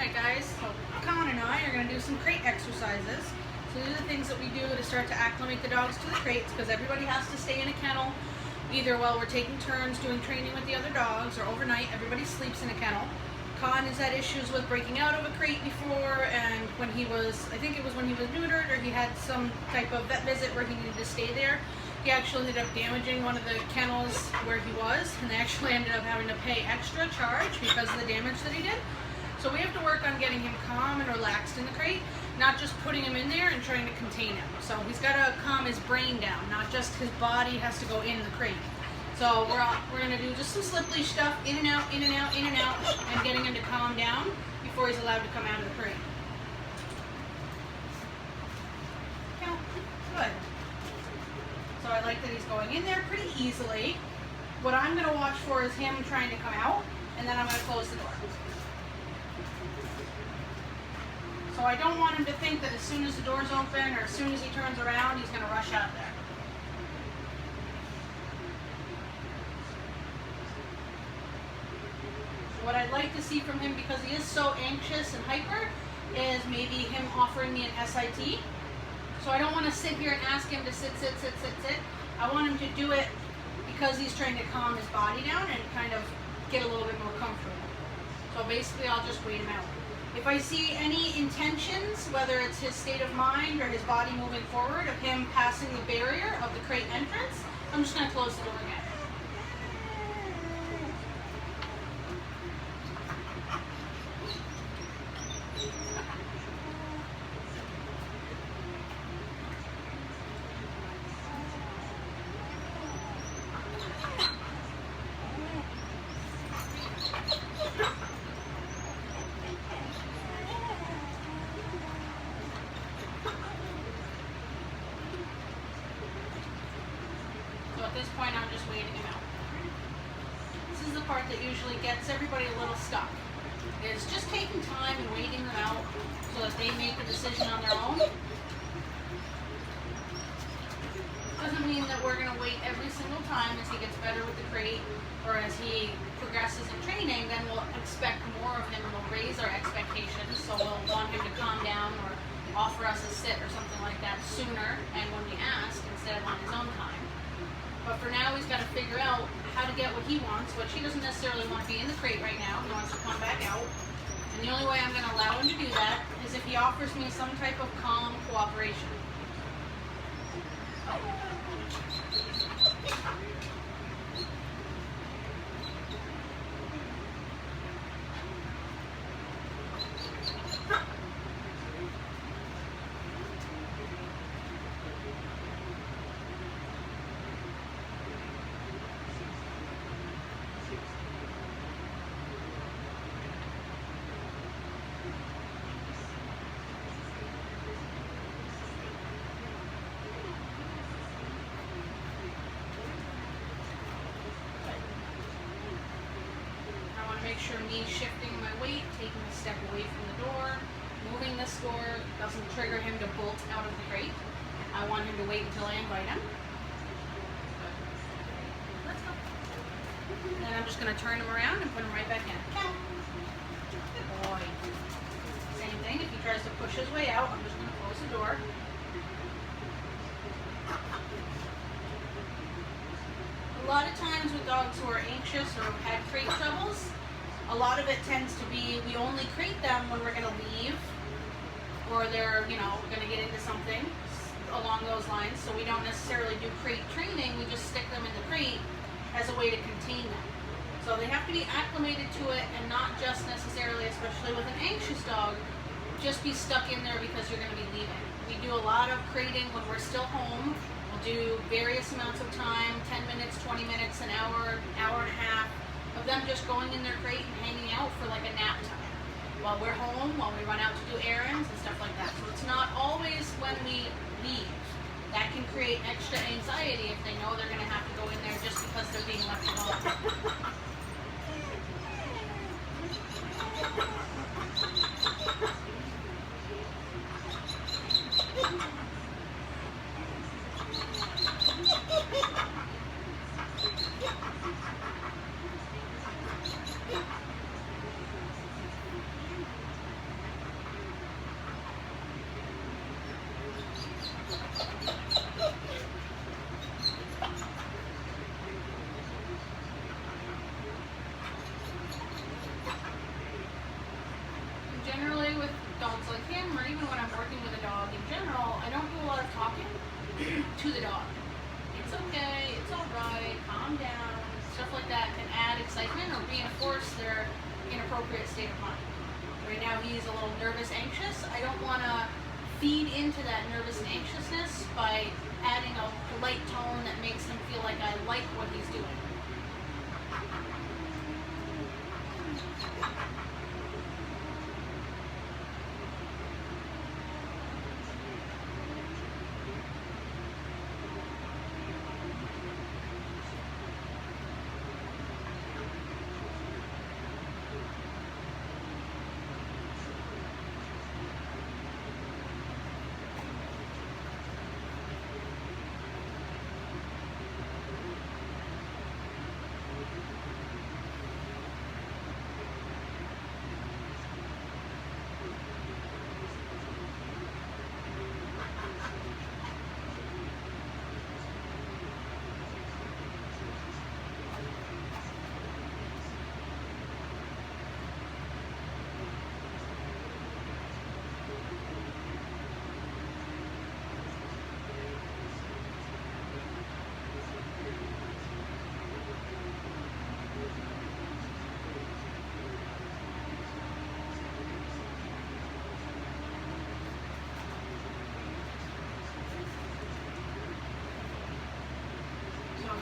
Alright guys, so Colin and I are going to do some crate exercises. So these are the things that we do to start to acclimate the dogs to the crates, because everybody has to stay in a kennel either while we're taking turns doing training with the other dogs or overnight. Everybody sleeps in a kennel. Colin has had issues with breaking out of a crate before, and when he was, I think it was when he was neutered or he had some type of vet visit where he needed to stay there, he actually ended up damaging one of the kennels where he was, and they actually ended up having to pay extra charge because of the damage that he did. So we have to work on getting him calm and relaxed in the crate, not just putting him in there and trying to contain him. So he's got to calm his brain down, not just his body has to go in the crate. So we're going to do just some slip leash stuff, in and out, in and out, in and out, and getting him to calm down before he's allowed to come out of the crate. Yeah, good. So I like that he's going in there pretty easily. What I'm going to watch for is him trying to come out, and then I'm going to close the door. So I don't want him to think that as soon as the door's open or as soon as he turns around, he's going to rush out there. What I'd like to see from him, because he is so anxious and hyper, is maybe him offering me an SIT. So I don't want to sit here and ask him to sit. I want him to do it because he's trying to calm his body down and kind of get a little bit more comfortable. So basically I'll just wait him out. If I see any intentions, whether it's his state of mind or his body moving forward, of him passing the barrier of the crate entrance, I'm just going to close the door again. At this point, I'm just waiting him out. This is the part that usually gets everybody a little stuck. Is just taking time and waiting them out so that they make a decision on their own. Doesn't mean that we're going to wait every single time as he gets better with the crate or as he progresses in training. Then we'll expect more of him and we'll raise our expectations. So we'll want him to calm down or offer us a sit or something like that sooner and when we ask instead of on his own time. But for now, he's got to figure out how to get what he wants, which he doesn't necessarily want to be in the crate right now. He wants to come back out. And the only way I'm going to allow him to do that is if he offers me some type of calm cooperation. Make sure me shifting my weight, taking a step away from the door, moving this door doesn't trigger him to bolt out of the crate. I want him to wait until I invite him. Let's go. And then I'm just going to turn him around and put him right back in. Good boy. Same thing, if he tries to push his way out, I'm just going to close the door. A lot of times with dogs who are anxious or have had crate troubles, a lot of it tends to be we only crate them when we're going to leave or they're, going to get into something along those lines. So we don't necessarily do crate training. We just stick them in the crate as a way to contain them. So they have to be acclimated to it and not just necessarily, especially with an anxious dog, just be stuck in there because you're going to be leaving. We do a lot of crating when we're still home. We'll do various amounts of time, 10 minutes, 20 minutes, an hour, hour and a half, of them just going in their crate and hanging out for like a nap time. While we're home, while we run out to do errands and stuff like that. So it's not always when we leave. That can create extra anxiety if they know they're going to have to go in there just because they're being left alone. to the dog. It's okay, it's alright, calm down, stuff like that can add excitement or reinforce their inappropriate state of mind. Right now he's a little nervous, anxious. I don't want to feed into that nervous and anxiousness by adding a polite tone that makes him feel like I like what he's doing.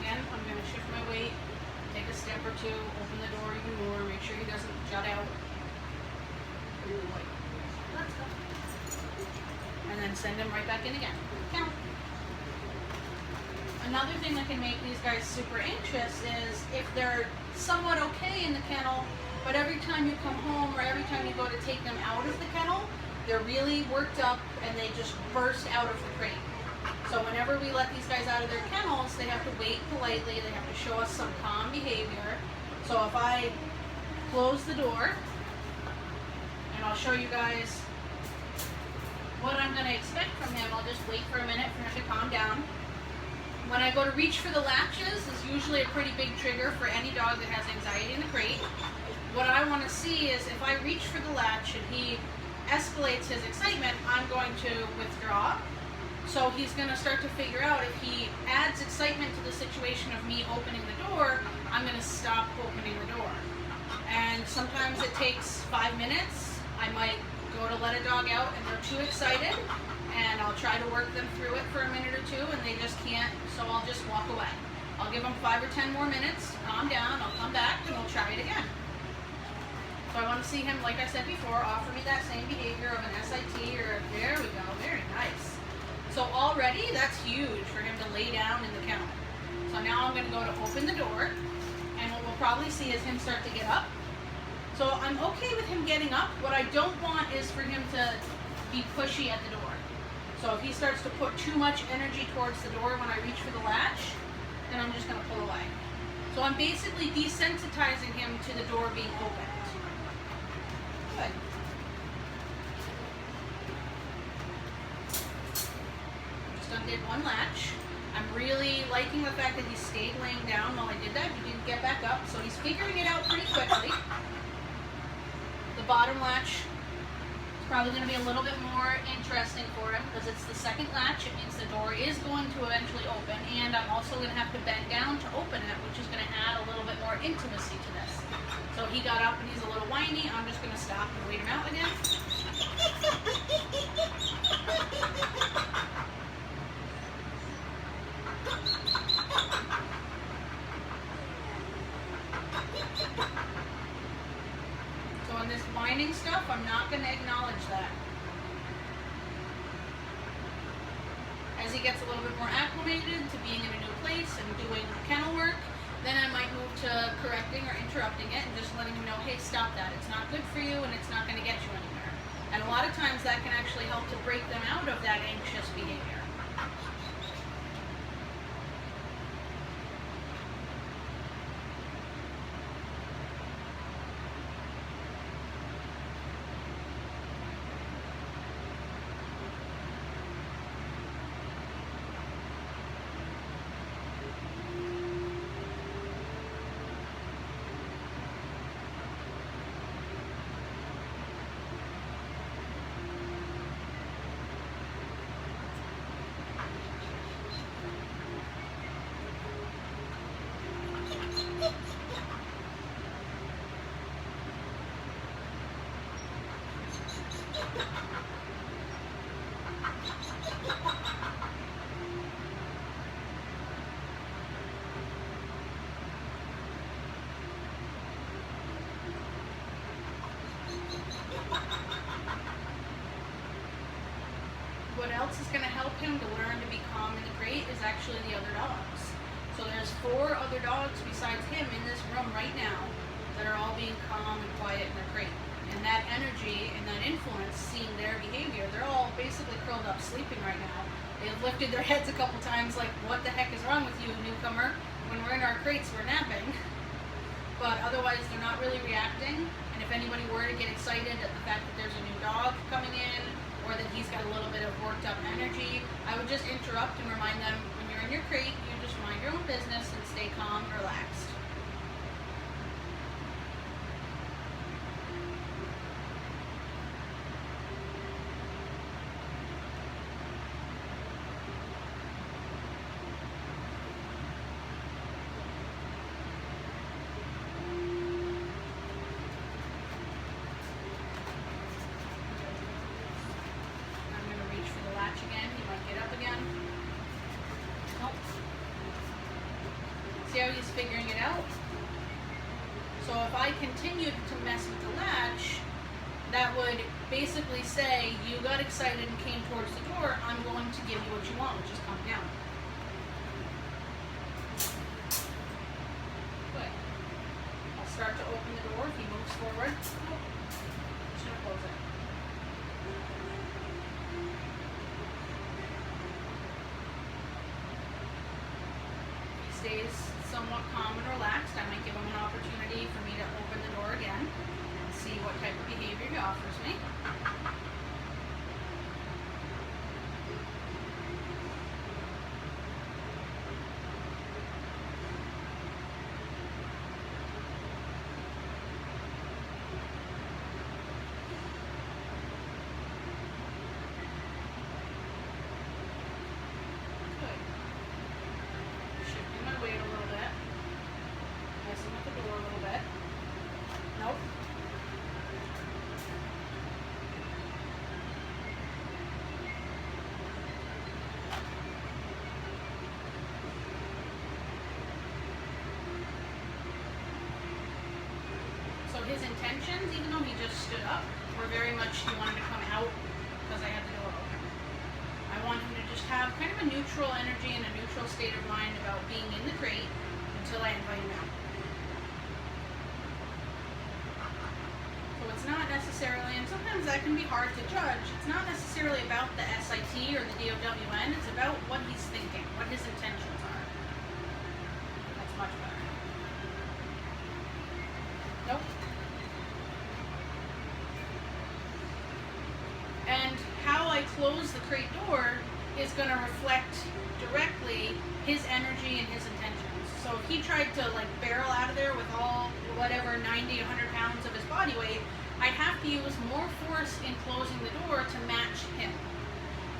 Again, I'm going to shift my weight, take a step or two, open the door even more, make sure he doesn't jut out. Let's go. And then send him right back in again. Count. Another thing that can make these guys super anxious is if they're somewhat okay in the kennel, but every time you come home or every time you go to take them out of the kennel, they're really worked up and they just burst out of the crate. So whenever we let these guys out of their kennels, they have to wait politely, they have to show us some calm behavior. So if I close the door, and I'll show you guys what I'm going to expect from him, I'll just wait for a minute for him to calm down. When I go to reach for the latches, is usually a pretty big trigger for any dog that has anxiety in the crate. What I want to see is if I reach for the latch and he escalates his excitement, I'm going to withdraw. So he's going to start to figure out if he adds excitement to the situation of me opening the door, I'm going to stop opening the door. And sometimes it takes 5 minutes. I might go to let a dog out and they're too excited, and I'll try to work them through it for a minute or two and they just can't, so I'll just walk away. I'll give them 5 or 10 more minutes, calm down, I'll come back and we'll try it again. So I want to see him, like I said before, offer me that same behavior of an SIT or there we go, very nice. So already that's huge for him to lay down in the kennel. So now I'm going to go to open the door, and what we'll probably see is him start to get up. So I'm okay with him getting up. What I don't want is for him to be pushy at the door. So if he starts to put too much energy towards the door when I reach for the latch, then I'm just going to pull away. So I'm basically desensitizing him to the door being opened. Good. Undid one latch. I'm really liking the fact that he stayed laying down while I did that. He didn't get back up, so he's figuring it out pretty quickly. The bottom latch is probably going to be a little bit more interesting for him because it's the second latch. It means the door is going to eventually open, and I'm also going to have to bend down to open it, which is going to add a little bit more intimacy to this. So he got up and he's a little whiny. I'm just going to stop and wait him out again. So on this whining stuff, I'm not going to acknowledge that. As he gets a little bit more acclimated to being in a new place and doing kennel work, then I might move to correcting or interrupting it and just letting him know, hey, stop that. It's not good for you and it's not going to get you anywhere. And a lot of times that can actually help to break them out of that anxious behavior. crate is actually the other dogs. So there's 4 other dogs besides him in this room right now that are all being calm and quiet in their crate. And that energy and that influence, seeing their behavior, they're all basically curled up sleeping right now. They've lifted their heads a couple times like, what the heck is wrong with you, newcomer? When we're in our crates, we're napping. But otherwise, they're not really reacting. And if anybody were to get excited at the fact that there's a new dog coming in, or that he's got a little bit of worked up energy, I would just interrupt and remind them, when you're in your crate, you just mind your own business and stay calm and relaxed. Again, he might get up again. Nope. See how he's figuring it out? So if I continued to mess with the latch, that would basically say, you got excited and came towards the door, I'm going to give you what you want, which is come down. Good. I'll start to open the door if he moves forward. Oh, just gonna close it. Stays somewhat calm and relaxed, I might give him an opportunity for me to open the door again and see what type of behavior he offers me. His intentions, even though he just stood up, were very much he wanted to come out because I had the door open. I want him to just have kind of a neutral energy and a neutral state of mind about being in the crate until I invite him out. So it's not necessarily, and sometimes that can be hard to judge, it's not necessarily about the SIT or the DOWN, it's about what he's thinking, what his intentions are. That's much better. Nope. And how I close the crate door is going to reflect directly his energy and his intentions. So if he tried to like barrel out of there with all whatever 90, 100 pounds of his body weight, I'd have to use more force in closing the door to match him.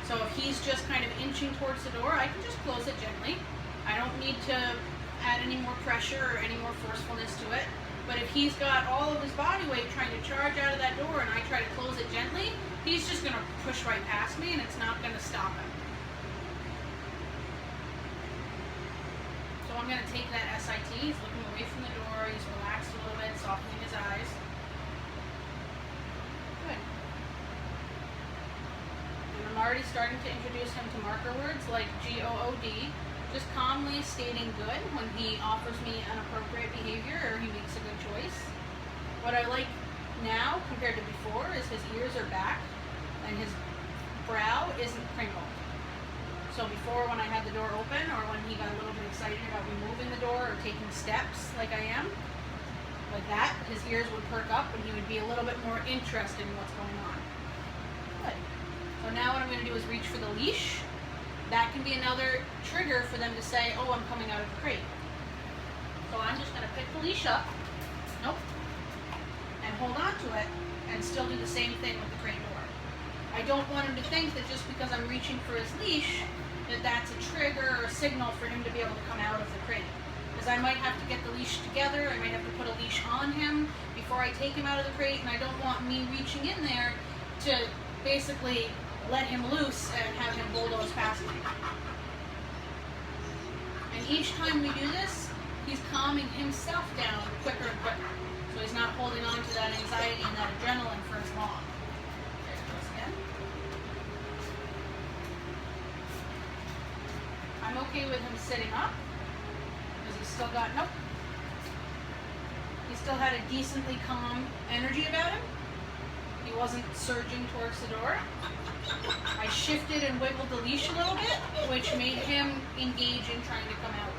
So if he's just kind of inching towards the door, I can just close it gently. I don't need to add any more pressure or any more forcefulness to it. But if he's got all of his body weight trying to charge out of that door and I try to close it gently, he's just going to push right past me and it's not going to stop him. So I'm going to take that SIT, he's looking away from the door, he's relaxed a little bit, softening his eyes. Good. And I'm already starting to introduce him to marker words like GOOD. Just calmly stating good when he offers me an appropriate behavior or he makes a good choice. What I like now compared to before is his ears are back and his brow isn't crinkled. So before, when I had the door open or when he got a little bit excited about me moving the door or taking steps like I am, like that, his ears would perk up and he would be a little bit more interested in what's going on. Good. So now what I'm going to do is reach for the leash. That can be another trigger for them to say, oh, I'm coming out of the crate. So I'm just going to pick the leash up, nope, and hold on to it and still do the same thing with the crate door. I don't want him to think that just because I'm reaching for his leash, that that's a trigger or a signal for him to be able to come out of the crate. Because I might have to get the leash together, I might have to put a leash on him before I take him out of the crate, and I don't want me reaching in there to basically let him loose and have him bulldoze past me. And each time we do this, he's calming himself down quicker and quicker. So he's not holding on to that anxiety and that adrenaline for as long. There it goes again. I okay with him sitting up, because he's still got, nope. He still had a decently calm energy about him. He wasn't surging towards the door. I shifted and wiggled the leash a little bit, which made him engage in trying to come out.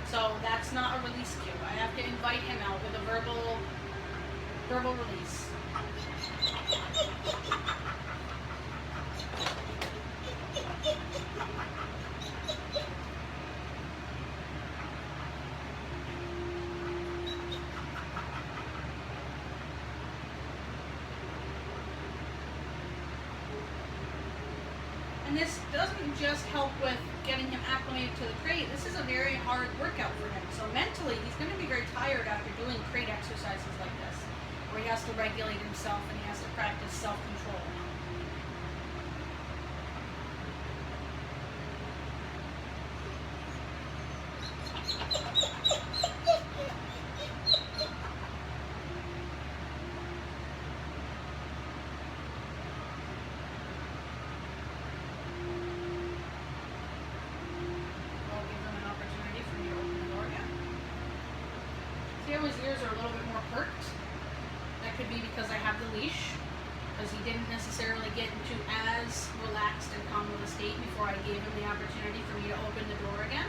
So that's not a release cue. I have to invite him out with a verbal release. And this doesn't just help with getting him acclimated to the crate. This is a very hard workout for him. So mentally, he's going to be very tired after doing crate exercises like this, where he has to regulate himself and he has to practice self-control. His ears are a little bit more perked. That could be because I have the leash, because he didn't necessarily get into as relaxed and calm of a state before I gave him the opportunity for me to open the door again.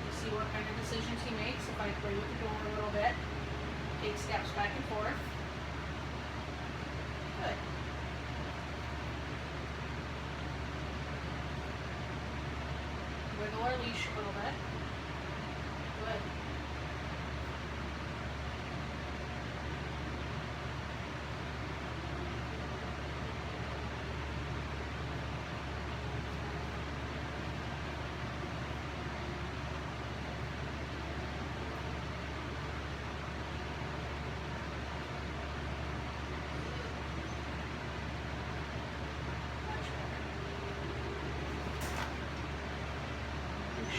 You see what kind of decisions he makes if I play with the door a little bit, take steps back and forth. Good. Wiggle our leash a little bit. Good.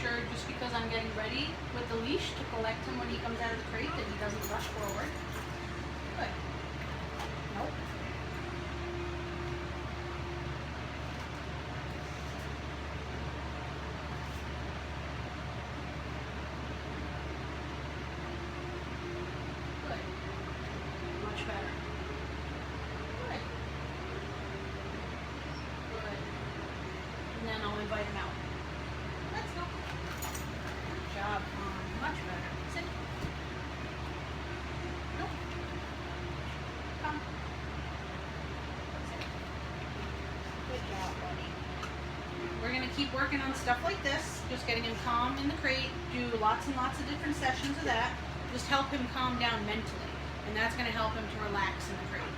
Sure, just because I'm getting ready with the leash to collect him when he comes out of the crate, that he doesn't rush forward. Good. Nope. Good. Much better. Good. Good. And then I'll invite him out. Let's go. Good job. Much better. Sit. Nope. Come. Sit. Good job, buddy. We're going to keep working on stuff like this, just getting him calm in the crate, do lots and lots of different sessions of that, just help him calm down mentally, and that's going to help him to relax in the crate.